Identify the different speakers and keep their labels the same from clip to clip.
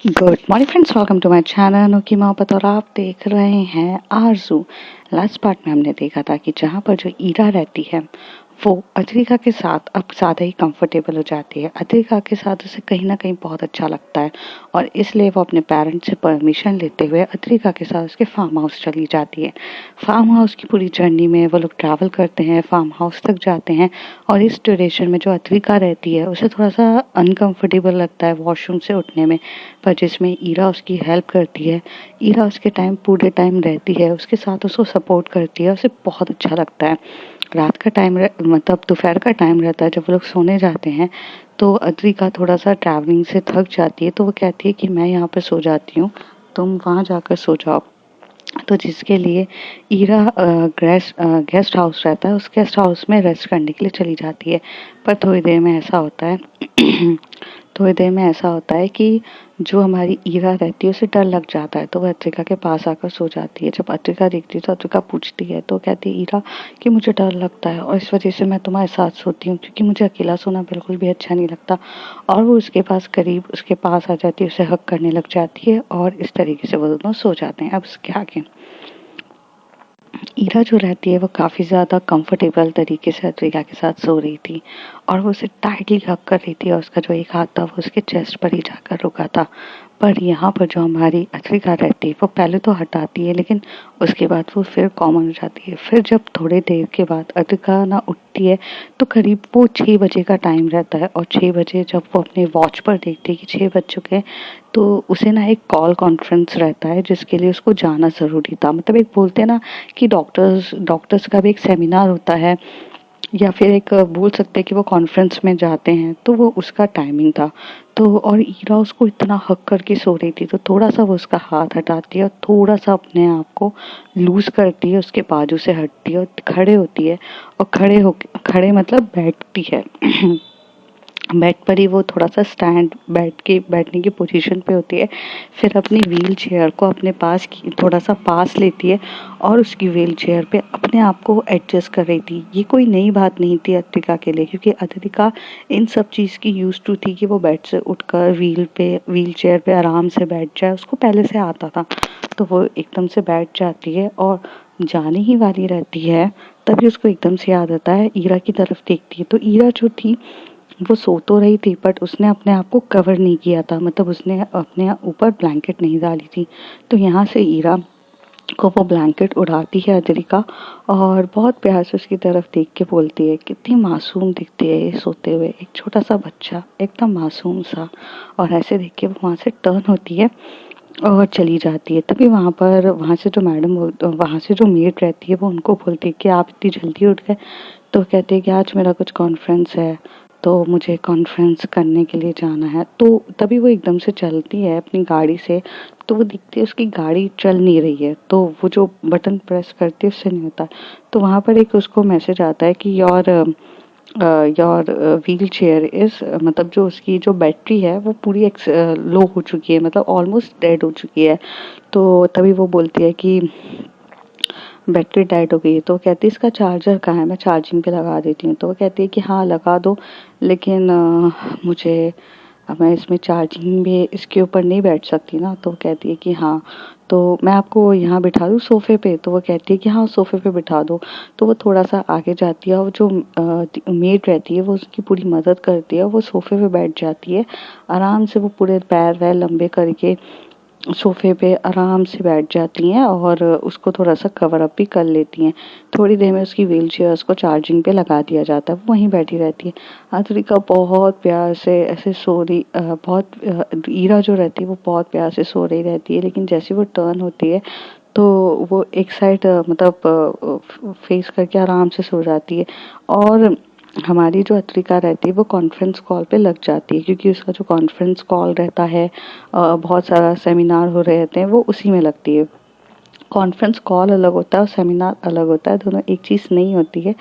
Speaker 1: Good morning friends, welcome to my channel Anokhi Mohabbat. और आप देख रहे हैं आरजू। लास्ट पार्ट में हमने देखा था कि जहाँ पर जो ईरा रहती है वो अद्रिका के साथ अब ज़्यादा ही कंफर्टेबल हो जाती है। अद्रिका के साथ उसे कहीं ना कहीं बहुत अच्छा लगता है और इसलिए वो अपने पेरेंट्स से परमिशन लेते हुए अद्रिका के साथ उसके फार्म हाउस चली जाती है। फार्म हाउस की पूरी जर्नी में वो लोग ट्रैवल करते हैं, फार्म हाउस तक जाते हैं और इस ड्यूरेशन में जो अद्रिका रहती है उसे थोड़ा सा अनकंफर्टेबल लगता है वॉशरूम से उठने में, पर जिसमें ईरा उसकी हेल्प करती है। ईरा उसके टाइम पूरे टाइम रहती है, उसके साथ उसको सपोर्ट करती है, उसे बहुत अच्छा लगता है। रात का टाइम मतलब दोपहर का टाइम रहता है जब वो लोग सोने जाते हैं, तो अद्रिका थोड़ा सा ट्रैवलिंग से थक जाती है, तो वो कहती है कि मैं यहाँ पे सो जाती हूँ, तुम वहाँ जाकर सो जाओ। तो जिसके लिए ईरा गेस्ट हाउस रहता है, उस गेस्ट हाउस में रेस्ट करने के लिए चली जाती है। पर थोड़ी देर में ऐसा होता है थोड़ी देर में ऐसा होता है कि जो हमारी ईरा रहती है उसे डर लग जाता है, तो वह अद्रिका के पास आकर सो जाती है। जब अद्रिका देखती है तो अद्रिका पूछती है, तो कहती है ईरा कि मुझे डर लगता है और इस वजह से मैं तुम्हारे साथ सोती हूँ, क्योंकि मुझे अकेला सोना बिल्कुल भी अच्छा नहीं लगता। और वो उसके पास आ जाती है, उसे हग करने लग जाती है और इस तरीके से वो दोनों सो जाते हैं। अब इसके आगे ईरा जो रहती है वो काफ़ी ज़्यादा कंफर्टेबल तरीके से अद्विका के साथ सो रही थी और वो उसे टाइटली हग कर रही थी और उसका जो एक हाथ था वो उसके चेस्ट पर ही जाकर रुका था। पर यहाँ पर जो हमारी अद्विका रहती है वो पहले तो हटाती है, लेकिन उसके बाद वो फिर कॉमन हो जाती है। फिर जब थोड़ी देर के बाद अद्विका ना उठती है तो करीब वो 6 बजे का टाइम रहता है और 6 बजे जब वो अपने वॉच पर देखती है कि 6 बज चुके हैं, तो उसे ना एक कॉल कॉन्फ्रेंस रहता है जिसके लिए उसको जाना ज़रूरी था। मतलब एक बोलते हैं ना कि डॉक्टर्स का भी एक सेमिनार होता है, या फिर एक बोल सकते हैं कि वो कॉन्फ्रेंस में जाते हैं, तो वो उसका टाइमिंग था। तो और ईरा उसको इतना हक करके सो रही थी, तो थोड़ा सा वो उसका हाथ हटाती है और थोड़ा सा अपने आप को लूज करती है, उसके बाजू से हटती है और खड़े होती है। और खड़े मतलब बैठती है बेड पर ही वो थोड़ा सा स्टैंड बैठने की पोजीशन पे होती है। फिर अपनी व्हील चेयर को अपने पास की थोड़ा सा पास लेती है और उसकी व्हील चेयर पे अपने आप को एडजस्ट कर रही थी। ये कोई नई बात नहीं थी अद्रिका के लिए, क्योंकि अद्रिका इन सब चीज़ की यूज टू थी कि वो बेड से उठकर व्हील चेयर पे आराम से बैठ जाए, उसको पहले से आता था। तो वो एकदम से बैठ जाती है और जाने ही वाली रहती है, तभी उसको एकदम से याद आता है, ईरा की तरफ देखती है। तो ईरा जो थी वो सो तो रही थी, बट उसने अपने आप को कवर नहीं किया था, मतलब उसने अपने ऊपर ब्लैंकेट नहीं डाली थी। तो यहाँ से ईरा को वो ब्लैंकेट उड़ाती है अद्रिका और बहुत प्यार से उसकी तरफ देख के बोलती है, कितनी मासूम दिखती है ये सोते हुए, एक छोटा सा बच्चा एकदम मासूम सा। और ऐसे देख के वो वहाँ से टर्न होती है और चली जाती है। तभी वहाँ से जो मेड रहती है वो उनको बोलती है कि आप इतनी जल्दी उठ गए। तो कहते हैं कि आज मेरा कुछ कॉन्फ्रेंस है, तो मुझे कॉन्फ्रेंस करने के लिए जाना है। तो तभी वो एकदम से चलती है अपनी गाड़ी से, तो वो दिखती है उसकी गाड़ी चल नहीं रही है, तो वो जो बटन प्रेस करती है उससे नहीं होता। तो वहाँ पर एक उसको मैसेज आता है कि योर व्हील चेयर इज, मतलब जो उसकी जो बैटरी है वो पूरी लो हो चुकी है, मतलब ऑलमोस्ट डेड हो चुकी है। तो तभी वो बोलती है कि बैटरी डेड हो गई है। तो वो कहती है इसका चार्जर कहाँ है, मैं चार्जिंग पे लगा देती हूँ। तो वो कहती है कि हाँ लगा दो, लेकिन मुझे मैं इसमें चार्जिंग भी इसके ऊपर नहीं बैठ सकती ना। तो वो कहती है कि हाँ, तो मैं आपको यहाँ बिठा दूँ सोफ़े पे। तो वो कहती है कि हाँ सोफ़े पे बिठा दो। तो वो थोड़ा सा आगे जाती है और जो मेड रहती है वो उसकी पूरी मदद करती है, वो सोफ़े पे बैठ जाती है। आराम से वो पूरे पैर वैर लंबे करके सोफ़े पे आराम से बैठ जाती हैं और उसको थोड़ा सा कवर अप भी कर लेती हैं। थोड़ी देर में उसकी व्हील चेयर उसको चार्जिंग पे लगा दिया जाता है, वो वहीं बैठी रहती है। अद्रिका बहुत प्यार से ऐसे सो रही ईरा जो रहती है वो बहुत प्यार से सो रही रहती है, लेकिन जैसे वो टर्न होती है तो वो एक साइड मतलब फेस करके आराम से सो जाती है। और हमारी जो अद्रिका रहती है वो कॉन्फ्रेंस कॉल पे लग जाती है, क्योंकि उसका जो कॉन्फ्रेंस कॉल रहता है, बहुत सारा सेमिनार हो रहे रहते हैं, वो उसी में लगती है। कॉन्फ्रेंस कॉल अलग होता है और सेमिनार अलग होता है, दोनों एक चीज़ नहीं होती है।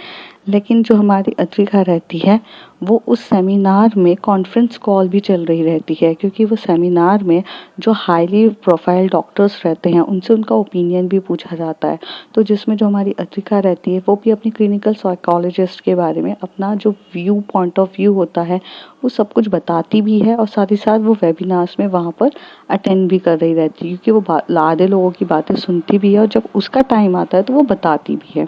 Speaker 1: लेकिन जो हमारी अद्विका रहती है वो उस सेमिनार में कॉन्फ्रेंस कॉल भी चल रही रहती है, क्योंकि वो सेमिनार में जो हाईली प्रोफाइल डॉक्टर्स रहते हैं उनसे उनका ओपिनियन भी पूछा जाता है। तो जिसमें जो हमारी अद्विका रहती है वो भी अपनी क्लिनिकल साइकोलॉजिस्ट के बारे में अपना जो पॉइंट ऑफ व्यू होता है वो सब कुछ बताती भी है, और साथ ही साथ वो वेबिनार्स में वहाँ पर अटेंड भी कर रही रहती है, क्योंकि वो आधे लोगों की बातें सुनती भी है और जब उसका टाइम आता है तो वो बताती भी है।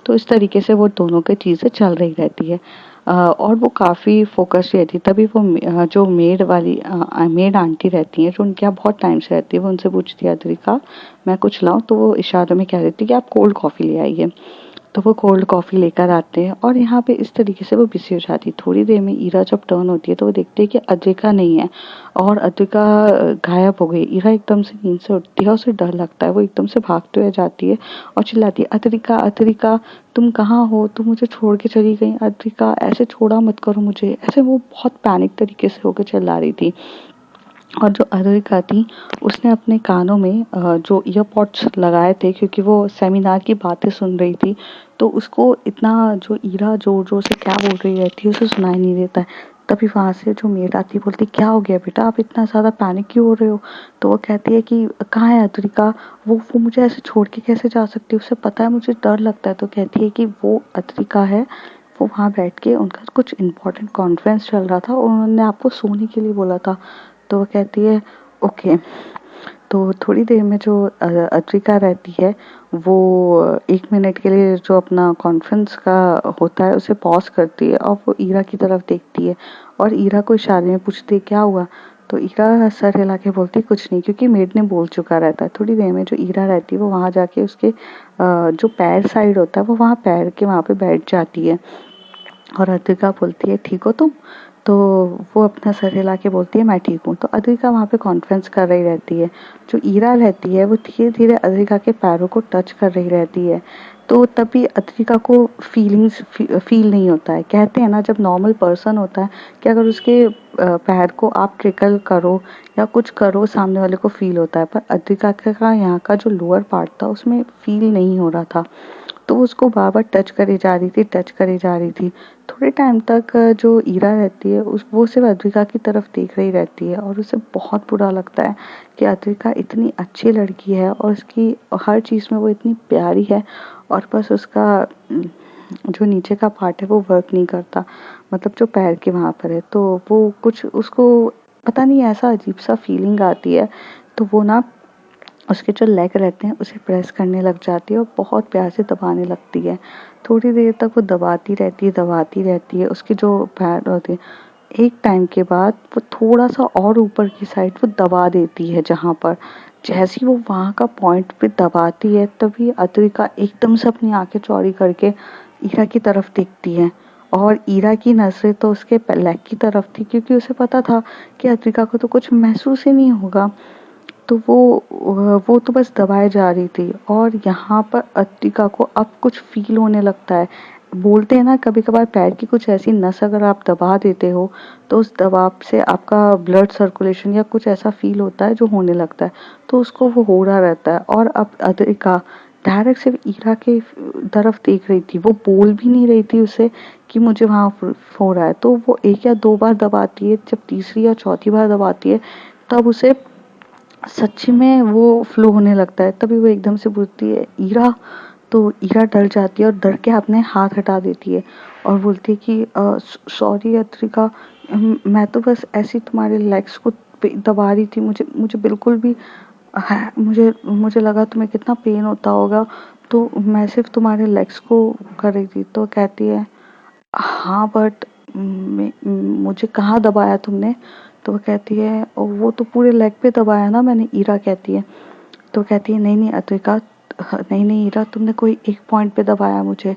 Speaker 1: तो इस तरीके से वो दोनों की चीज़ें चल रही रहती है। और वो काफ़ी फ़ोकस्ड रहती है। तभी वो जो मेड आंटी रहती हैं जो उनके यहाँ बहुत टाइम से रहती है, वो उनसे पूछती है, अद्रिका मैं कुछ लाऊं? तो वो इशारों में कह देती है कि आप कोल्ड कॉफ़ी ले आइए। तो वो कोल्ड कॉफ़ी लेकर आते हैं और यहाँ पे इस तरीके से वो बिज़ी हो जाती है। थोड़ी देर में ईरा जब टर्न होती है तो वो देखती है कि अद्विका नहीं है और अद्विका गायब हो गई। ईरा एकदम से नींद से उठती है, उसे डर लगता है, वो एकदम से भागते हुए जाती है और चिल्लाती है, अद्विका अद्विका तुम कहाँ हो? तुम मुझे छोड़ के चली गई। अद्विका ऐसे छोड़ा मत करो मुझे। ऐसे वो बहुत पैनिक तरीके से होकर चिल्ला रही थी। और जो अद्विका थी उसने अपने कानों में जो ईयरपॉड्स लगाए थे, क्योंकि वो सेमिनार की बातें सुन रही थी, तो उसको इतना जो ईरा जोर जोर से क्या बोल रही रहती है उसे सुनाई नहीं देता है। तभी वहां से जो मेड आती है, बोलती क्या हो गया बेटा, आप इतना ज्यादा पैनिक क्यों हो रहे हो? तो वो कहती है कि कहाँ है अद्विका? वो मुझे ऐसे छोड़ के कैसे जा सकती है? उसे पता है मुझे डर लगता है। तो कहती है कि वो अद्विका है, वो वहाँ बैठ के उनका कुछ इम्पोर्टेंट कॉन्फ्रेंस चल रहा था और उन्होंने आपको सोने के लिए बोला था। तो वो कहती है ओके। तो थोड़ी देर में जो अद्विका रहती है वो 1 मिनट के लिए जो अपना कॉन्फ्रेंस का होता है उसे पॉज करती है और वो ईरा की तरफ देखती है और ईरा को इशारे में पूछती है क्या हुआ? तो ईरा सर हिला के बोलती कुछ नहीं, क्योंकि मेड ने बोल चुका रहता है। थोड़ी देर में जो ईरा रहती है वो वहाँ जाके उसके जो पैर साइड होता है वो वहाँ पैर के वहाँ पे बैठ जाती है और अद्विका बोलती है ठीक हो तुम? तो वो अपना सर हिला के बोलती है मैं ठीक हूँ। तो अद्विका वहाँ पे कॉन्फ्रेंस कर रही रहती है। जो ईरा रहती है वो धीरे धीरे अद्विका के पैरों को टच कर रही रहती है। तो तभी अद्विका को फील नहीं होता है। कहते हैं ना, जब नॉर्मल पर्सन होता है कि अगर उसके पैर को आप ट्रिकल करो या कुछ करो सामने वाले को फील होता है, पर अद्विका का यहाँ का जो लोअर पार्ट था उसमें फील नहीं हो रहा था। तो वो उसको बार-बार टच करे जा रही थी, टच करे जा रही थी। थोड़े टाइम तक जो ईरा रहती है उस वो सिर्फ अद्विका की तरफ देख रही रहती है और उसे बहुत बुरा लगता है कि अद्विका इतनी अच्छी लड़की है और उसकी हर चीज़ में वो इतनी प्यारी है और बस उसका जो नीचे का पार्ट है वो वर्क नहीं करता, मतलब जो पैर के वहाँ पर है। तो वो कुछ उसको पता नहीं ऐसा अजीब-सा फीलिंग आती है। तो वो ना उसके जो लेग रहते हैं उसे प्रेस करने लग जाती है और बहुत प्यार से दबाने लगती है। थोड़ी देर तक वो दबाती रहती है उसकी जो पैर होते हैं। एक टाइम के बाद वो थोड़ा-सा और ऊपर की साइड वो दबा देती है जहाँ पर। जैसे ही वो वहाँ का पॉइंट पे दबाती है तभी अद्विका एकदम से अपनी आँखें चौड़ी करके ईरा की तरफ देखती है और ईरा की नज़रें तो उसके लेग की तरफ थी, क्योंकि उसे पता था कि अद्विका को तो कुछ महसूस ही नहीं होगा। तो वो तो बस दबाए जा रही थी और यहाँ पर अद्विका को अब कुछ फील होने लगता है। बोलते हैं ना, कभी कभार पैर की कुछ ऐसी नस अगर आप दबा देते हो तो उस दबाव से आपका ब्लड सर्कुलेशन या कुछ ऐसा फील होता है जो होने लगता है। तो उसको वो हो रहा रहता है और अब अद्विका डायरेक्ट सिर्फ ईरा के तरफ देख रही थी। वो बोल भी नहीं रही थी उसे कि मुझे वहाँ हो रहा है। तो वो 1 या 2 बार दबाती है, जब तीसरी या चौथी बार दबाती है तब उसे सच्ची में वो फ्लो होने लगता है। तभी वो एकदम से पूछती है ईरा? तो ईरा डर जाती है और डर के अपने हाथ हटा देती है और बोलती है कि सॉरी अद्विका, मैं तो बस ऐसे ही तुम्हारे लेग्स को दबा रही थी। मुझे मुझे बिल्कुल भी मुझे मुझे लगा तुम्हें कितना पेन होता होगा, तो मैं सिर्फ तुम्हारे लेग्स को कर रही थी। तो कहती है हाँ बट मुझे कहाँ दबाया तुमने? तो वो कहती है वो तो पूरे लेग पे दबाया ना मैंने। ईरा कहती है। तो कहती है नहीं नहीं अद्विका, नहीं नहीं ईरा, तुमने कोई एक पॉइंट पे दबाया मुझे,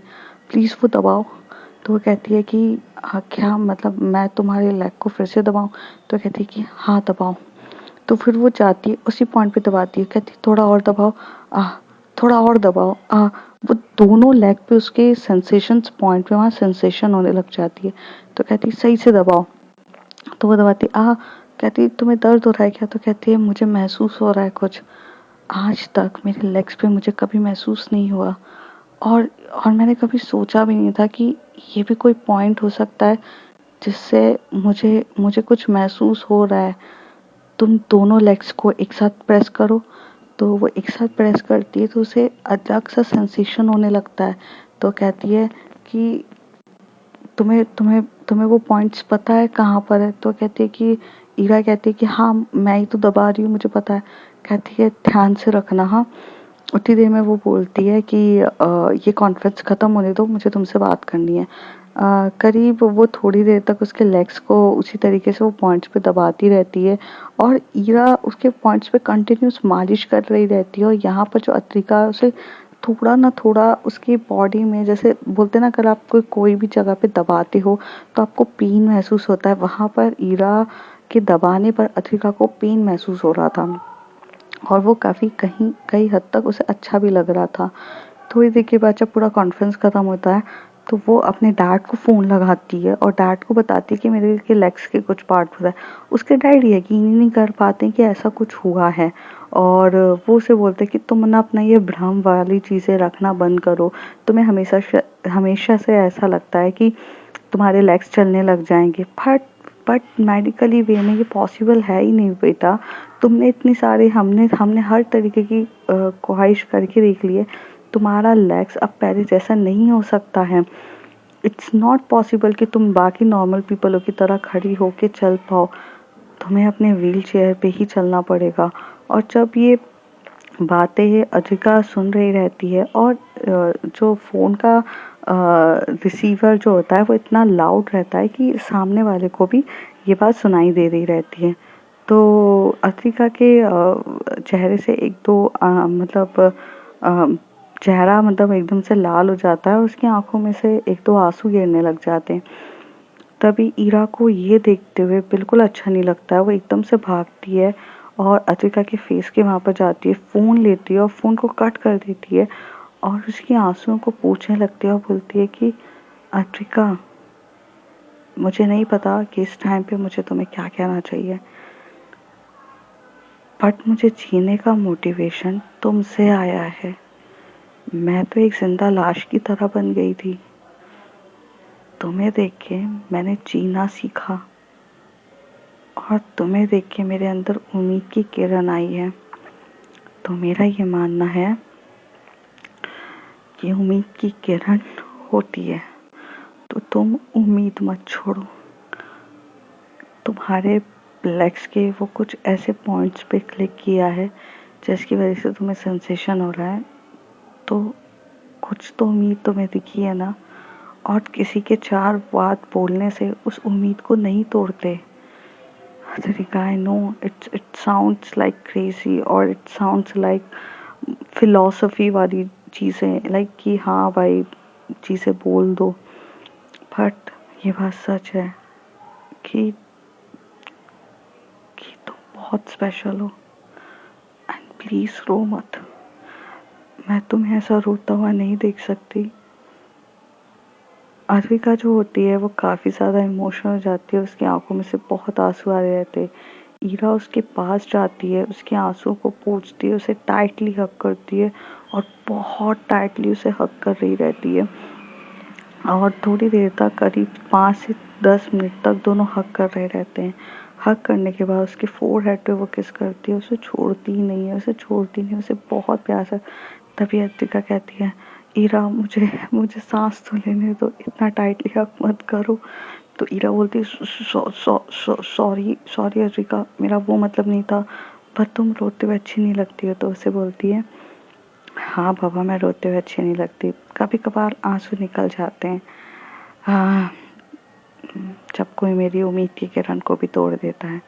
Speaker 1: प्लीज वो दबाओ। तो वो कहती है कि हाँ क्या मतलब मैं तुम्हारे लेग को फिर से दबाऊं? तो कहती है कि हाँ दबाओ। तो फिर वो जाती है उसी पॉइंट पे दबाती है, कहती है थोड़ा और दबाओ, आ थोड़ा और दबाओ, आ। वो दोनों लेग पे उसके सेंसेशंस पॉइंट पे वहाँ सेंसेशन होने लग जाती है। तो कहती है सही से दबाओ। तो वो दबाती आ। कहती तुम्हें दर्द हो रहा है क्या? तो कहती है मुझे महसूस हो रहा है कुछ। आज तक मेरे लेग्स पे मुझे कभी महसूस नहीं हुआ और मैंने कभी सोचा भी नहीं था कि ये भी कोई पॉइंट हो सकता है जिससे मुझे मुझे कुछ महसूस हो रहा है। तुम दोनों लेग्स को एक साथ प्रेस करो, तो वो एक साथ प्रेस करती है तो उसे अलग सा सेंसेशन होने लगता है। तो कहती है कि तुम्हें तुम्हें तुम्हें वो पॉइंट्स पता है कहाँ पर है? तो कहती है कि ईरा कहती है कि हाँ मैं ही तो दबा रही हूँ, मुझे पता है। कहती है ध्यान से रखना हाँ। उतनी देर में वो बोलती है कि ये कॉन्फ्रेंस ख़त्म होने दो, मुझे तुमसे बात करनी है। करीब वो थोड़ी देर तक उसके लेग्स को उसी तरीके से वो पॉइंट्स पे दबाती रहती है और ईरा उसके पॉइंट्स पे कंटिन्यूस मालिश कर रही रहती है। और यहाँ पर जो अत्रिका है उसे थोड़ा ना थोड़ा उसकी बॉडी में, जैसे बोलते ना अगर आप कोई भी जगह पे दबाते हो तो आपको पेन महसूस होता है, वहाँ पर ईरा के दबाने पर अत्रिका को पेन महसूस हो रहा था। और वो काफ़ी कहीं कई हद तक उसे अच्छा भी लग रहा था। थोड़ी देर के बाद जब पूरा कॉन्फ्रेंस ख़त्म होता है तो वो अपने डैड को फ़ोन लगाती है और डैड को बताती है कि मेरे के लेग्स के कुछ पार्ट होता है। उसके डैड यकीन ही नहीं कर पाते कि ऐसा कुछ हुआ है और वो उसे बोलते हैं कि तुम ना अपना ये भ्रम वाली चीज़ें रखना बंद करो। तुम्हें हमेशा से ऐसा लगता है कि तुम्हारे लेग्स चलने लग जाएंगे, बट मेडिकली वे में ये पॉसिबल है ही नहीं बेटा। तुमने इतनी सारी हमने हमने हर तरीके की ख्वाहिश करके देख ली है, तुम्हारा लेग्स अब पहले जैसा नहीं हो सकता है। इट्स नॉट पॉसिबल कि तुम बाकी नॉर्मल पीपलों की तरह खड़ी होके चल पाओ, तुम्हें अपने व्हील चेयर पे ही चलना पड़ेगा। और जब ये बातें अजिका सुन रही रहती है और जो फ़ोन का रिसीवर जो होता है वो इतना लाउड रहता है कि सामने वाले को भी ये बात सुनाई दे रही रहती है। तो अतिका के चेहरे से एक दो मतलब चेहरा मतलब एकदम से लाल हो जाता है और उसकी आंखों में से एक दो आंसू गिरने लग जाते हैं। तभी ईरा को ये देखते हुए बिल्कुल अच्छा नहीं लगता है। वो एकदम से भागती है और अतिका के फेस के वहाँ पर जाती है, फ़ोन लेती है और फ़ोन को कट कर देती है और उसकी आंसुओं को पोंछने लगती है और बोलती है कि अतिका, मुझे नहीं पता कि इस टाइम पे मुझे तुम्हें क्या कहना चाहिए, बट मुझे जीने का मोटिवेशन तुमसे आया है। मैं तो एक जिंदा लाश की तरह बन गई थी, तुम्हें देख के मैंने जीना सीखा और तुम्हें देख के मेरे अंदर उम्मीद की किरण आई है। तो मेरा ये मानना है कि उम्मीद की किरण होती है, तो तुम उम्मीद मत छोड़ो। तुम्हारे लेग्स के वो कुछ ऐसे पॉइंट्स पे क्लिक किया है जिसकी वजह से तुम्हें सेंसेशन हो रहा है, तो कुछ तो उम्मीद तुम्हें दिखी है ना। और किसी के चार बात बोलने से उस उम्मीद को नहीं तोड़ते। Ritika, I know it sounds like crazy or it sounds like philosophy वाली चीज़ें, like कि हाँ भाई चीज़ें बोल दो, बट ये बात सच है कि तुम बहुत स्पेशल हो एंड प्लीज़ रो मत। मैं तुम्हें ऐसा रोता हुआ नहीं देख सकती। अद्विका जो होती है वो काफ़ी ज़्यादा इमोशनल हो जाती है, उसकी आंखों में से बहुत आंसू आ रहे रहते हैं। ईरा उसके पास जाती है, उसके आंसुओं को पोंछती है, उसे टाइटली हग करती है और बहुत टाइटली उसे हग कर रही रहती है और थोड़ी देर तक करीब 5 से 10 मिनट तक दोनों हग कर रहे रहते हैं। हग करने के बाद उसके फोरहेड पे वो किस करती है, उसे छोड़ती ही नहीं है, उसे छोड़ती नहीं, उसे बहुत प्यार से। तभी अतिका कहती है, ईरा मुझे मुझे सांस तो लेने दो, इतना टाइटली हग मत करो। तो ईरा बोलती है सॉरी सॉरी अतिका, मेरा वो मतलब नहीं था, पर तुम रोते हुए अच्छी नहीं लगती हो। तो उसे बोलती है, हाँ बाबा मैं रोते हुए अच्छी नहीं लगती, कभी कभार आंसू निकल जाते हैं। हाँ, जब कोई मेरी उम्मीद की किरण को भी तोड़ देता है।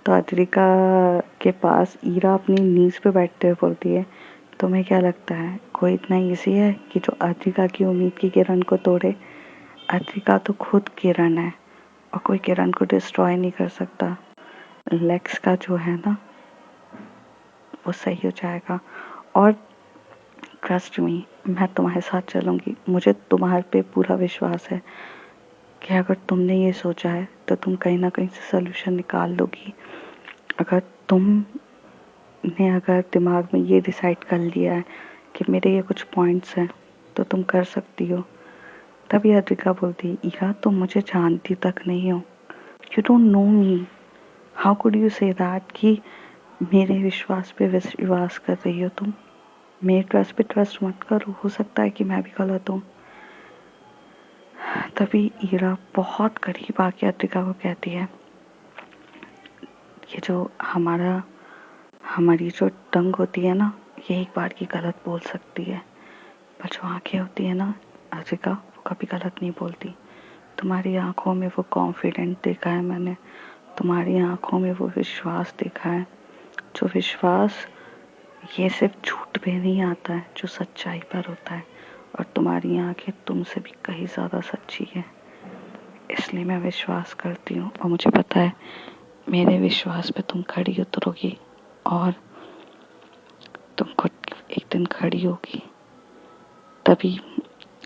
Speaker 1: तो अद्रिका के पास ईरा अपनी नीज पे बैठते हुए बोलती है, तुम्हें क्या लगता है कोई इतना इजी है कि जो अद्रिका की उम्मीद की किरण को तोड़े? अद्रिका तो खुद किरण है और कोई किरण को डिस्ट्रॉय नहीं कर सकता। लेक्स का जो है ना वो सही हो जाएगा और ट्रस्ट मी, मैं तुम्हारे साथ चलूँगी। मुझे तुम्हारे पे पूरा विश्वास है कि अगर तुमने ये सोचा है तो तुम कहीं ना कहीं से सोल्यूशन निकाल लोगी। अगर तुमने अगर दिमाग में ये डिसाइड कर लिया है कि मेरे ये कुछ पॉइंट्स हैं, तो तुम कर सकती हो। तभी अद्विका बोलती है, ईरा तुम मुझे जानती तक नहीं हो, you don't know me, how could you say that कि मेरे विश्वास पे विश्वास कर रही हो तुम। मेरे ट्रस्ट पे ट्रस्ट मत करो, हो सकता है कि मैं भी गलत हूँ। तभी ईरा बहुत करीब आके अद्विका को कहती है, ये जो हमारी जो टंग होती है ना, ये एक बार की गलत बोल सकती है, पर जो आंखें होती है ना अद्विका, वो कभी गलत नहीं बोलती। तुम्हारी आंखों में वो कॉन्फिडेंट देखा है मैंने, तुम्हारी आंखों में वो विश्वास देखा है, जो विश्वास ये सिर्फ झूठ पे नहीं आता है, जो सच्चाई पर होता है। और तुम्हारी आंखें तुमसे भी कहीं ज़्यादा सच्ची है, इसलिए मैं विश्वास करती हूँ। और मुझे पता है मेरे विश्वास पे तुम खड़ी उतरोगी और तुम खुद एक दिन खड़ी होगी। तभी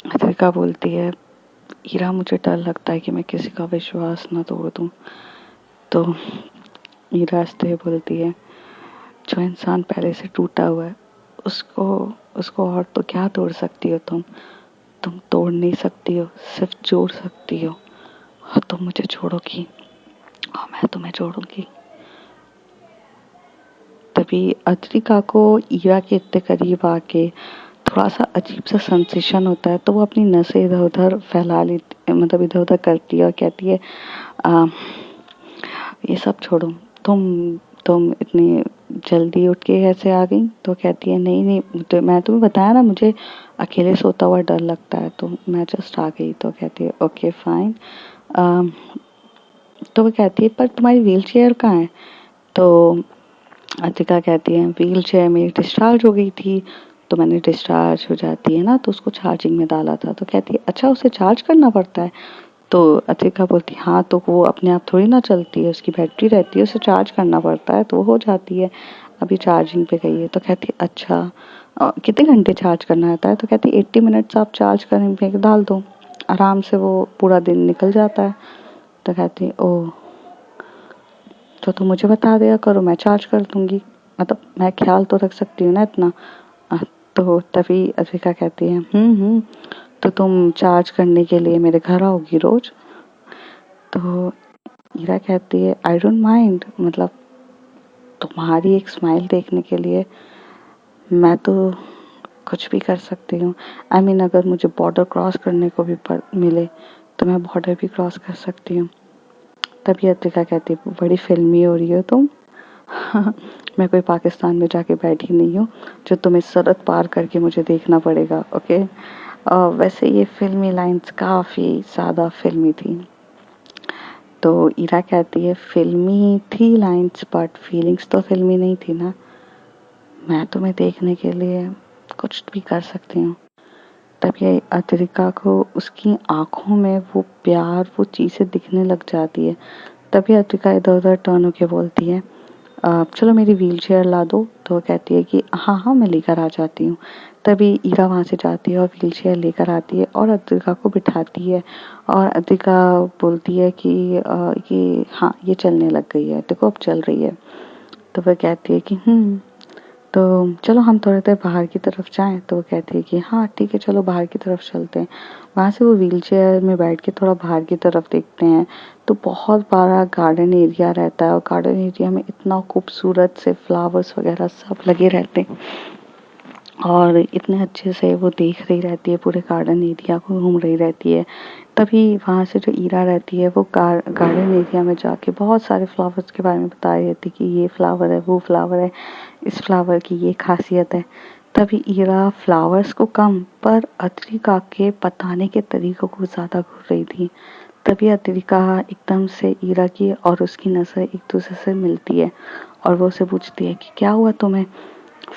Speaker 1: अद्विका बोलती है, ईरा मुझे डर लगता है कि मैं किसी का विश्वास न तोड़ दूँ। तो ईरा हंसते हुए बोलती है, जो इंसान पहले से टूटा हुआ है उसको उसको और तो क्या तोड़ सकती हो तुम तोड़ नहीं सकती हो, सिर्फ जोड़ सकती हो। और तुम मुझे जोड़ोगी और मैं तुम्हें जोड़ूंगी। तभी अद्विका को ईरा के इतने करीब आके थोड़ा सा अजीब सा सेंसेशन होता है, तो वो अपनी नसें इधर उधर फैला लेती, मतलब इधर उधर करती है और कहती है, आ, ये सब छोड़ो, तुम इतनी जल्दी उठ के कैसे आ गई। तो कहती है, नहीं नहीं, तो मैं तुम्हें बताया ना, मुझे अकेले सोता हुआ डर लगता है, तो मैं जस्ट आ गई। तो कहती है, ओके फाइन। तो वो कहती है, पर तुम्हारी व्हील चेयर कहाँ है। तो अतिका कहती है, व्हील चेयर मेरी डिस्चार्ज हो गई थी, तो मैंने डिस्चार्ज हो जाती है ना, तो उसको चार्जिंग में डाला था। तो कहती है, अच्छा उसे चार्ज करना पड़ता है। तो अतिका बोलती, हाँ तो वो अपने आप थोड़ी ना चलती है, उसकी बैटरी रहती है, उसे चार्ज करना पड़ता है, तो वो हो जाती है, अभी चार्जिंग पे गई है। तो कहती है, अच्छा कितने घंटे चार्ज करना रहता है। तो कहती है, 80 मिनट्स आप चार्ज करने में डाल दो, आराम से वो पूरा दिन निकल जाता है। तो कहती है, ओह, तो तुम मुझे बता दिया करो, मैं चार्ज कर दूंगी, मतलब मैं ख्याल तो रख सकती हूँ ना इतना। तो तभी अद्विका कहती है, तो तुम चार्ज करने के लिए मेरे घर आओगी रोज। तो ईरा कहती है, आई डोंट माइंड, मतलब तुम्हारी एक स्माइल देखने के लिए मैं तो कुछ भी कर सकती हूँ। आई मीन अगर मुझे बॉर्डर क्रॉस करने को भी मिले तो मैं बॉर्डर भी क्रॉस कर सकती हूँ। तभी अद्विका कहती है, बड़ी फिल्मी हो रही हो तुम। मैं कोई पाकिस्तान में जाके बैठी नहीं हूँ जो तुम्हें सरहद पार करके मुझे देखना पड़ेगा, ओके। वैसे ये फिल्मी लाइंस काफ़ी ज़्यादा फिल्मी थी। तो ईरा कहती है, फिल्मी थी लाइंस बट फीलिंग्स तो फिल्मी नहीं थी ना, मैं तुम्हें देखने के लिए कुछ भी कर सकती हूँ। तभी अद्विका को उसकी आंखों में वो प्यार, वो चीज़ें दिखने लग जाती है। तभी अद्विका इधर उधर टर्न होके बोलती है, चलो मेरी व्हील चेयर ला दो। तो वो कहती है कि हाँ हाँ मैं लेकर आ जाती हूँ। तभी ईरा वहाँ से जाती है और व्हील चेयर लेकर आती है और अद्विका को बिठाती है। और अद्विका बोलती है कि हाँ ये चलने लग गई है, देखो अब चल रही है। तो वह कहती है कि तो चलो हम थोड़ी देर बाहर की तरफ जाएं। तो वो कहती है कि हाँ ठीक है, चलो बाहर की तरफ चलते हैं। वहाँ से वो व्हील चेयर में बैठ के थोड़ा बाहर की तरफ देखते हैं, तो बहुत बड़ा गार्डन एरिया रहता है और गार्डन एरिया में इतना खूबसूरत से फ्लावर्स वगैरह सब लगे रहते हैं और इतने अच्छे से वो देख रही रहती है, पूरे गार्डन एरिया को घूम रही रहती है। तभी वहाँ से जो ईरा रहती है वो गार्डन एरिया में जाके बहुत सारे फ्लावर्स के बारे में बता रही रहती है कि ये फ्लावर है, वो फ्लावर है, इस फ्लावर की ये खासियत है। तभी ईरा फ्लावर्स को कम पर अद्विका के बताने के तरीकों को ज़्यादा घूर रही थी। तभी अद्विका एकदम से ईरा की और उसकी नज़र एक दूसरे से मिलती है और वो उसे पूछती है कि क्या हुआ तुम्हें,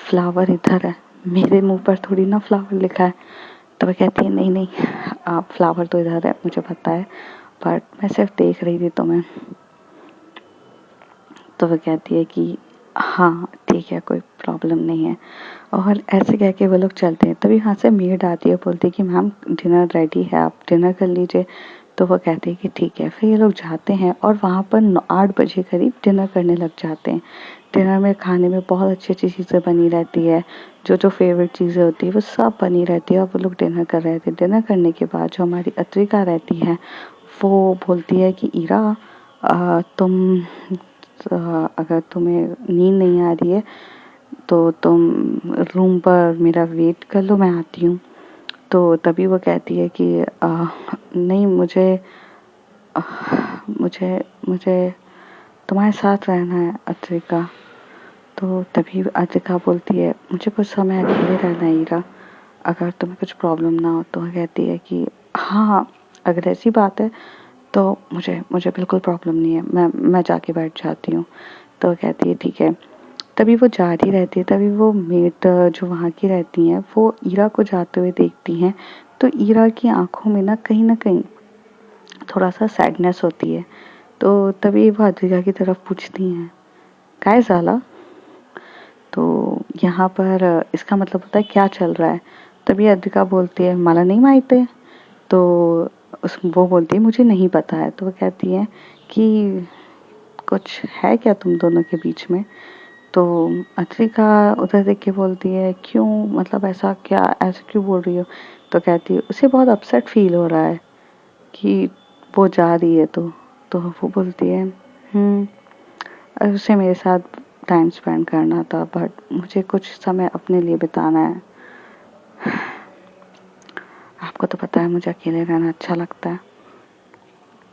Speaker 1: फ्लावर इधर है, मेरे मुंह पर थोड़ी ना फ्लावर लिखा है। तो वह कहती है, नहीं नहीं, आप फ्लावर तो इधर है मुझे पता है, बट मैं सिर्फ देख रही थी तुम्हें। तो वह कहती है कि हाँ ठीक है, कोई प्रॉब्लम नहीं है। और ऐसे कह के वो लोग चलते हैं। तभी वहाँ से मेड आती है, बोलती है कि मैम डिनर रेडी है, आप डिनर कर लीजिए। तो वो कहती है कि ठीक है। फिर ये लोग जाते हैं और वहाँ पर 8 बजे करीब डिनर करने लग जाते हैं। डिनर में खाने में बहुत अच्छी अच्छी चीज़ें बनी रहती है, जो जो फेवरेट चीज़ें होती है वो सब बनी रहती है और वो लोग डिनर कर रहे थे। डिनर करने के बाद जो हमारी अद्विका रहती है वो बोलती है कि इरा, तुम अगर तुम्हें नींद नहीं आ रही है तो तुम रूम पर मेरा वेट कर लो, मैं आती हूँ। तो तभी वो कहती है कि नहीं, मुझे मुझे मुझे तुम्हारे साथ रहना है अद्विका। तो तभी अद्विका बोलती है मुझे कुछ समय अकेले रहना है ईरा, अगर तुम्हें कुछ प्रॉब्लम ना हो तो। कहती है कि हाँ, अगर ऐसी बात है तो मुझे मुझे बिल्कुल प्रॉब्लम नहीं है, मैं जाके बैठ जाती हूँ। तो कहती है ठीक है। तभी वो जा रही रहती है, तभी वो मेड जो वहाँ की रहती हैं वो ईरा को जाते हुए देखती हैं। तो ईरा की आंखों में ना कहीं थोड़ा सा सैडनेस होती है। तो तभी वो अद्विका की तरफ पूछती हैं काय झाला। तो यहाँ पर इसका मतलब होता है क्या चल रहा है। तभी अद्विका बोलती है मला नहीं माहित है। तो वो बोलती है मुझे नहीं पता है। तो वो कहती है कि कुछ है क्या तुम दोनों के बीच में। तो अद्विका उधर देख के बोलती है क्यों, मतलब ऐसा क्या, ऐसा क्यों बोल रही हो। तो कहती है उसे बहुत अपसेट फील हो रहा है कि वो जा रही है। तो वो बोलती है उसे मेरे साथ टाइम स्पेंड करना था, बट मुझे कुछ समय अपने लिए बिताना है। आपको तो पता है मुझे अकेले रहना अच्छा लगता है।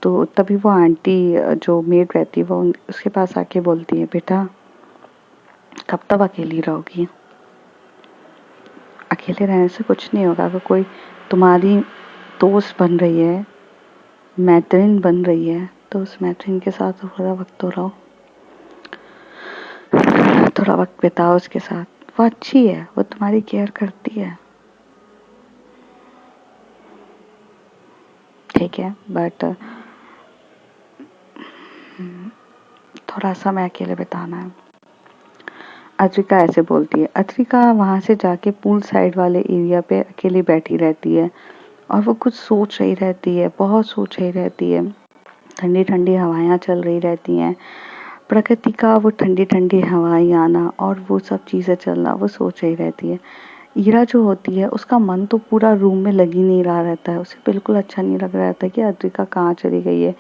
Speaker 1: तो तभी वो आंटी जो मेड रहती है वो उसके पास आके बोलती है बेटा कब तक अकेली रहोगी, अकेले रहने से कुछ नहीं होगा। अगर कोई तुम्हारी दोस्त बन रही है, मैत्रीन बन रही है, तो उस मैत्रीन के साथ थोड़ा वक्त तो रहो, थोड़ा वक्त बिताओ उसके साथ। वो अच्छी है, वो तुम्हारी केयर करती है, ठीक है, बट थोड़ा समय अकेले बिताना है। अद्विका ऐसे बोलती है। अद्विका वहां से जाके पूल साइड वाले एरिया पे अकेली बैठी रहती है और वो कुछ सोच रही रहती है, बहुत सोच रही रहती है। ठंडी ठंडी हवाएं चल रही रहती हैं, प्रकृति का वो ठंडी ठंडी हवाएं आना और वो सब चीजें चलना, वो सोच रही रहती है। ईरा जो होती है उसका मन तो पूरा रूम में लग ही नहीं रहा रहता है, उसे बिल्कुल अच्छा नहीं लग रहा रहता कि अद्विका कहाँ चली गई है।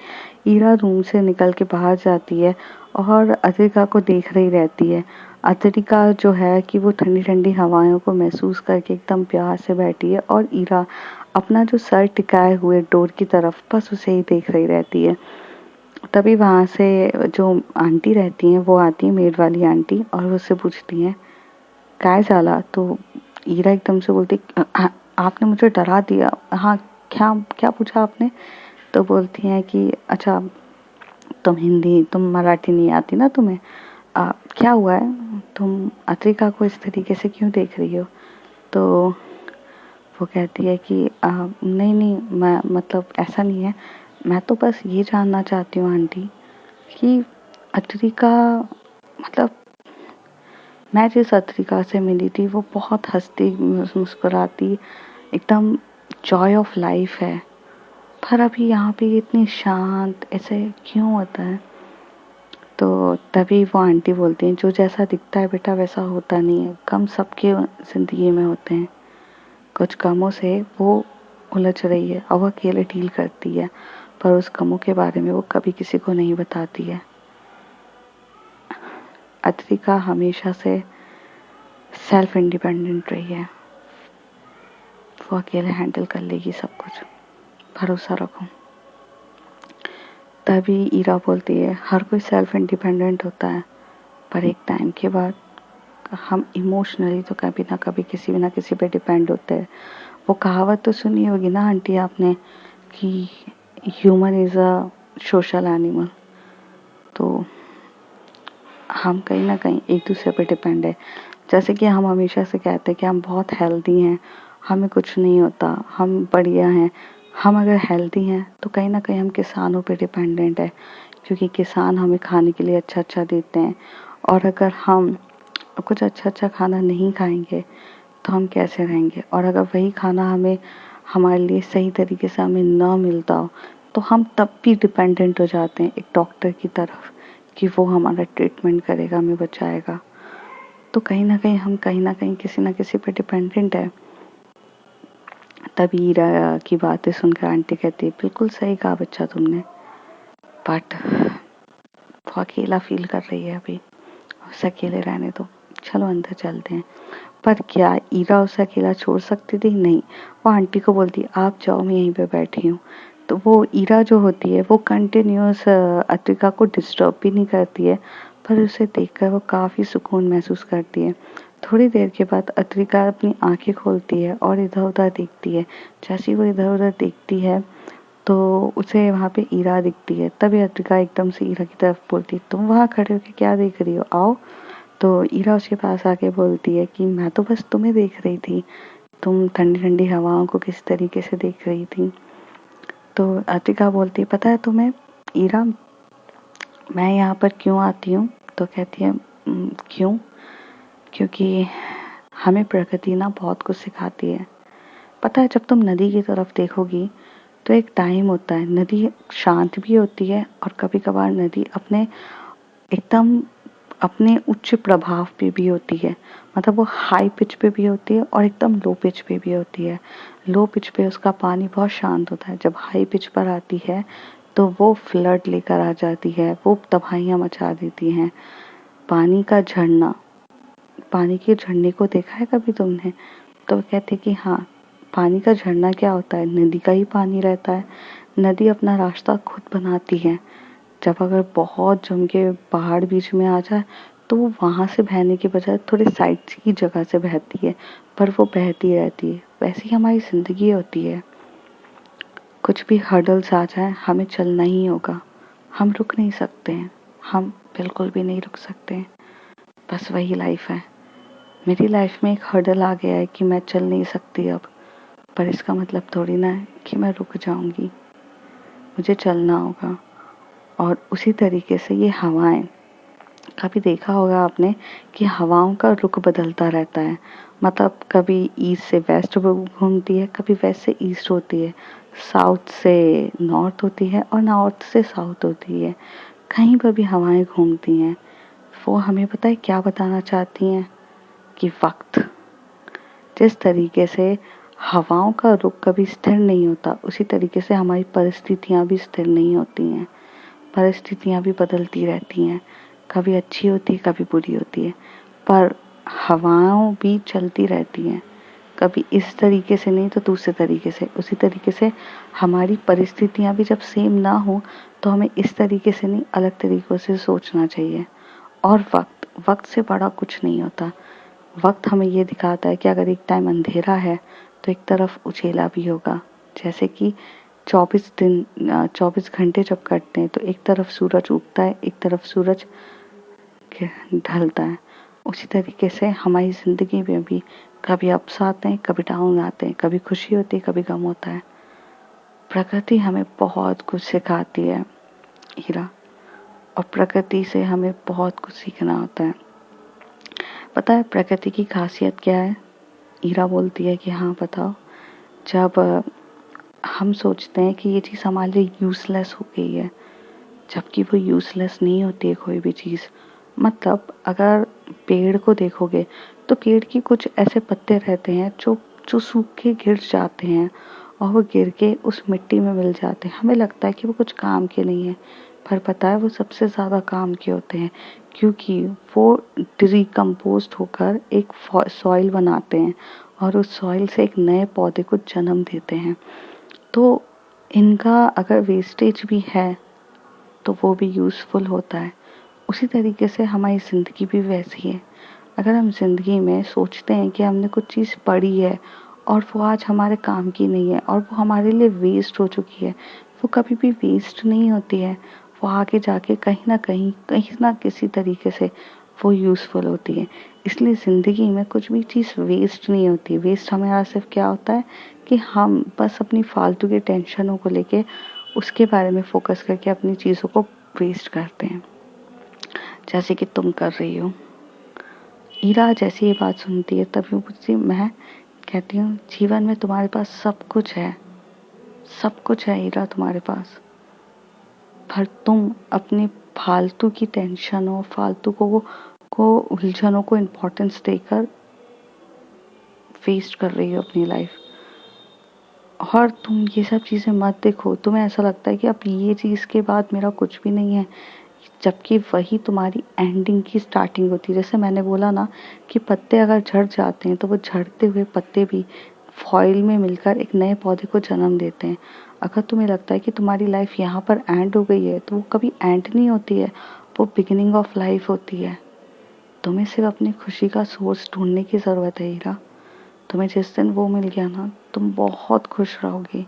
Speaker 1: ईरा रूम से निकल के बाहर जाती है और अद्विका को देख रही रहती है। अद्विका जो है कि वो ठंडी ठंडी हवाओं को महसूस करके एकदम प्यार से बैठी है और ईरा अपना जो सर टिकाए हुए डोर की तरफ बस उसे ही देख रही रहती है। तभी वहां से जो आंटी रहती हैं वो आती है, मेड वाली आंटी, और वो उससे पूछती हैं काय झाला। तो ईरा एकदम से बोलती आपने मुझे डरा दिया। हाँ, क्या क्या पूछा आपने। तो बोलती हैं कि अच्छा तुम मराठी नहीं आती ना तुम्हें, क्या हुआ है, तुम अद्विका को इस तरीके से क्यों देख रही हो। तो वो कहती है कि नहीं नहीं, मैं मतलब ऐसा नहीं है, मैं तो बस ये जानना चाहती हूँ आंटी कि अद्विका, मतलब मैं जिस अद्विका से मिली थी वो बहुत हंसती मुस्कुराती, एकदम जॉय ऑफ लाइफ है, पर अभी यहाँ पे इतनी शांत, ऐसे क्यों होता है। तो तभी वो आंटी बोलती हैं जो जैसा दिखता है बेटा वैसा होता नहीं है, गम सबके जिंदगी में होते हैं, कुछ गमों से वो उलझ रही है और वो अकेले डील करती है, पर उस गमों के बारे में वो कभी किसी को नहीं बताती है। अद्विका हमेशा से सेल्फ इंडिपेंडेंट रही है, वो अकेले हैंडल कर लेगी सब कुछ, भरोसा रखो। तभी ईरा बोलती है हर कोई सेल्फ इंडिपेंडेंट होता है, पर एक टाइम के बाद हम इमोशनली तो कभी ना कभी किसी ना किसी पे डिपेंड होते हैं। वो कहावत तो सुनी होगी ना आंटी आपने कि human is a social animal. तो हम कहीं ना कहीं एक दूसरे पे डिपेंड है। जैसे कि हम हमेशा से कहते हैं कि हम बहुत हेल्दी हैं, हमें कुछ नहीं होता, हम बढ़िया हैं। हम अगर हेल्दी हैं तो कहीं ना कहीं हम किसानों पे डिपेंडेंट है, क्योंकि किसान हमें खाने के लिए अच्छा अच्छा देते हैं। और अगर हम कुछ अच्छा अच्छा खाना नहीं खाएंगे तो हम कैसे रहेंगे। और अगर वही खाना हमें हमारे लिए सही तरीके से हमें ना मिलता हो तो हम तब भी डिपेंडेंट हो जाते हैं एक डॉक्टर की तरफ कि वो हमारा ट्रीटमेंट करेगा, हमें बचाएगा। तो कहीं ना कहीं हम कहीं ना कहीं किसी ना किसी पे डिपेंडेंट है। तभी ईरा की बातें सुनकर आंटी कहती है, बिल्कुल सही कहा बच्चा तुमने, बट वो अकेला फील कर रही है अभी, उसे अकेले रहने दो, चलो अंदर चलते हैं। पर क्या ईरा उसे अकेला छोड़ सकती थी? नहीं। वो आंटी को बोलती, आप जाओ, मैं यहीं पे बैठी हूँ। तो वो ईरा जो होती है वो कंटिन्यूस अत्विका को डिस्टर्ब भी नहीं करती है, पर उसे देखकर वो काफ़ी सुकून महसूस करती है। थोड़ी देर के बाद अत्विका अपनी आंखें खोलती है और इधर उधर देखती है। जैसे वो इधर उधर देखती है तो उसे वहाँ पे ईरा दिखती है। तभी अत्विका एकदम से ईरा की तरफ बोलती है, तुम वहाँ खड़े होकर क्या देख रही हो, आओ। तो ईरा उसके पास आके बोलती है कि मैं तो बस तुम्हें देख रही थी, तुम ठंडी ठंडी हवाओं को किस तरीके से देख रही थी। तो अतिका बोलती है, पता है तुम्हें ईरा, मैं यहाँ पर क्यों आती हूँ? तो कहती है, क्यों? क्योंकि हमें प्रकृति ना बहुत कुछ सिखाती है। पता है जब तुम नदी की तरफ देखोगी तो एक टाइम होता है, नदी शांत भी होती है और कभी कभार नदी अपने एकदम अपने उच्च प्रभाव पे भी होती है। मतलब वो हाई पिच पे भी होती है और एकदम लो पिच पे भी होती है। लो पिच पे उसका पानी बहुत शांत होता है, जब हाई पिच पर आती है तो वो फ्लड लेकर आ जाती है, वो तबाहियां मचा देती हैं। पानी का झरना, पानी के झरने को देखा है कभी तुमने? तो कहते कि हाँ, पानी का झरना क्या होता है, नदी का ही पानी रहता है। नदी अपना रास्ता खुद बनाती है। जब अगर बहुत जम के पहाड़ बीच में आ जाए तो वो वहां से बहने के बजाय थोड़ी साइड की जगह से बहती है, पर वो बहती रहती है। वैसे ही हमारी जिंदगी होती है, कुछ भी हर्डल्स आ जाए हमें चलना ही होगा, हम रुक नहीं सकते हैं, हम बिल्कुल भी नहीं रुक सकते हैं। बस वही लाइफ है। मेरी लाइफ में एक हर्डल आ गया है कि मैं चल नहीं सकती अब, पर इसका मतलब थोड़ी ना है कि मैं रुक जाऊंगी, मुझे चलना होगा। और उसी तरीके से ये हवाएं, कभी देखा होगा आपने कि हवाओं का रुख बदलता रहता है। मतलब कभी ईस्ट से वेस्ट घूमती है, कभी वेस्ट से ईस्ट होती है, साउथ से नॉर्थ होती है और नॉर्थ से साउथ होती है। कहीं पर भी हवाएं घूमती हैं। वो हमें पता है क्या बताना चाहती हैं? कि वक्त, जिस तरीके से हवाओं का रुख कभी स्थिर नहीं होता, उसी तरीके से हमारी परिस्थितियां भी स्थिर नहीं होती हैं। परिस्थितियां भी बदलती रहती हैं, कभी अच्छी होती है, कभी बुरी होती है, पर हवाओं भी चलती रहती हैं। कभी इस तरीके से नहीं तो दूसरे तरीके से। उसी तरीके से हमारी परिस्थितियां भी जब सेम ना हो तो हमें इस तरीके से नहीं, अलग तरीकों से सोचना चाहिए। और वक्त से बड़ा कुछ नहीं होता। वक्त हमें ये दिखाता है कि अगर एक टाइम अंधेरा है तो एक तरफ उजेला भी होगा। जैसे कि 24 घंटे जब कटते हैं तो एक तरफ सूरज उगता है, एक तरफ सूरज ढलता है। उसी तरीके से हमारी जिंदगी में भी कभी अप्स आते हैं, कभी डाउन आते हैं, कभी खुशी होती है, कभी गम होता है। प्रकृति हमें बहुत कुछ सिखाती है हीरा, और प्रकृति से हमें बहुत कुछ सीखना होता है। पता है प्रकृति की खासियत क्या है? हीरा बोलती है कि हाँ बताओ। जब हम सोचते हैं कि ये चीज़ हमारे लिए यूजलेस हो गई है, जबकि वो यूजलेस नहीं होती है कोई भी चीज़। मतलब अगर पेड़ को देखोगे तो पेड़ की कुछ ऐसे पत्ते रहते हैं जो जो सूख के गिर जाते हैं और वो गिर के उस मिट्टी में मिल जाते हैं। हमें लगता है कि वो कुछ काम के नहीं है, पर पता है वो सबसे ज़्यादा काम के होते हैं, क्योंकि वो डिकम्पोज्ड होकर एक सॉइल बनाते हैं और उस सॉइल से एक नए पौधे को जन्म देते हैं। तो इनका अगर वेस्टेज भी है तो वो भी यूज़फुल होता है। उसी तरीके से हमारी ज़िंदगी भी वैसी है। अगर हम ज़िंदगी में सोचते हैं कि हमने कुछ चीज़ पढ़ी है और वो आज हमारे काम की नहीं है और वो हमारे लिए वेस्ट हो चुकी है, वो कभी भी वेस्ट नहीं होती है। वो आगे जाके कहीं ना किसी तरीके से वो यूज़फुल होती है। इसलिए ज़िंदगी में कुछ भी चीज़ वेस्ट नहीं होती। वेस्ट हमारा सिर्फ क्या होता है कि हम बस अपनी फालतू के टेंशनों को लेके उसके बारे में फोकस करके अपनी चीज़ों को वेस्ट करते हैं, जैसे कि तुम कर रही हो। ईरा जैसे ये बात सुनती है तभी वो पूछती, मैं कहती हूँ जीवन में तुम्हारे पास सब कुछ है, सब कुछ है हीरा तुम्हारे पास, पर तुम अपनी फालतू की टेंशनों, फालतू को उलझनों को इम्पोर्टेंस देकर वेस्ट कर रही हो अपनी लाइफ। और तुम ये सब चीज़ें मत देखो, तुम्हें ऐसा लगता है कि अब ये चीज़ के बाद मेरा कुछ भी नहीं है, जबकि वही तुम्हारी एंडिंग की स्टार्टिंग होती है। जैसे मैंने बोला ना कि पत्ते अगर झड़ जाते हैं तो वो झड़ते हुए पत्ते भी फॉइल में मिलकर एक नए पौधे को जन्म देते हैं। अगर तुम्हें लगता है कि तुम्हारी लाइफ यहाँ पर एंड हो गई है तो वो कभी एंड नहीं होती है, वो बिगिनिंग ऑफ लाइफ होती है। तुम्हें सिर्फ अपनी खुशी का सोर्स ढूंढने की ज़रूरत है हीरा। तुम्हें जिस दिन वो मिल गया ना, तुम बहुत खुश रहोगी।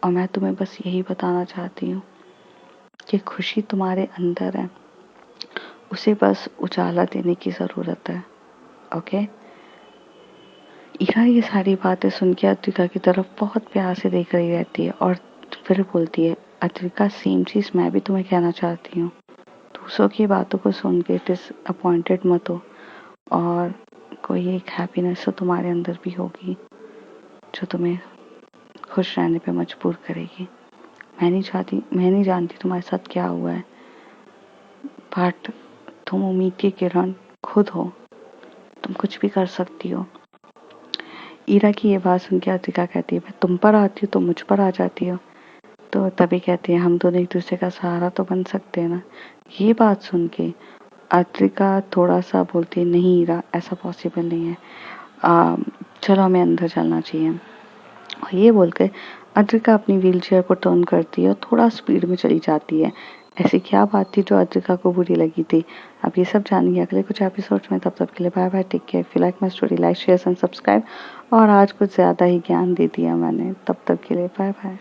Speaker 1: और मैं तुम्हें बस यही बताना चाहती हूँ कि खुशी तुम्हारे अंदर है, उसे बस उजाला देने की ज़रूरत है। ओके। ईरा ये सारी बातें सुन के अद्विका की तरफ बहुत प्यार से देख रही रहती है और फिर बोलती है, अद्विका सेम चीज़ मैं भी तुम्हें कहना चाहती हूँ। दूसरों की बातों को सुन के डिसअपॉइंटेड मत हो, और कोई एक हैप्पीनेस तो तुम्हारे अंदर भी होगी जो तुम्हें खुश रहने पे मजबूर करेगी। मैं नहीं जानती तुम्हारे साथ क्या हुआ है, बट तुम उम्मीद की किरण खुद हो, तुम कुछ भी कर सकती हो। ईरा की ये बात सुन के अद्विका कहती है, मैं तुम पर आती हूँ तो मुझ पर आ जाती हो। तो तभी कहती है, हम दोनों एक दूसरे का सहारा तो बन सकते हैं ना। ये बात सुन के अद्विका थोड़ा सा बोलती है, नहीं ईरा, ऐसा पॉसिबल नहीं है, चलो हमें अंदर चलना चाहिए। और ये बोलकर अद्विका अपनी व्हीलचेयर को टर्न करती है और थोड़ा स्पीड में चली जाती है। ऐसी क्या बात थी जो अद्विका को बुरी लगी थी, अब ये सब जानिए अगले कुछ एपिसोड्स में। तब तक के लिए bye bye, take care. If you like my story, like share and subscribe. और आज कुछ ज़्यादा ही ज्ञान दे दिया मैंने, तब तक के लिए बाय बाय।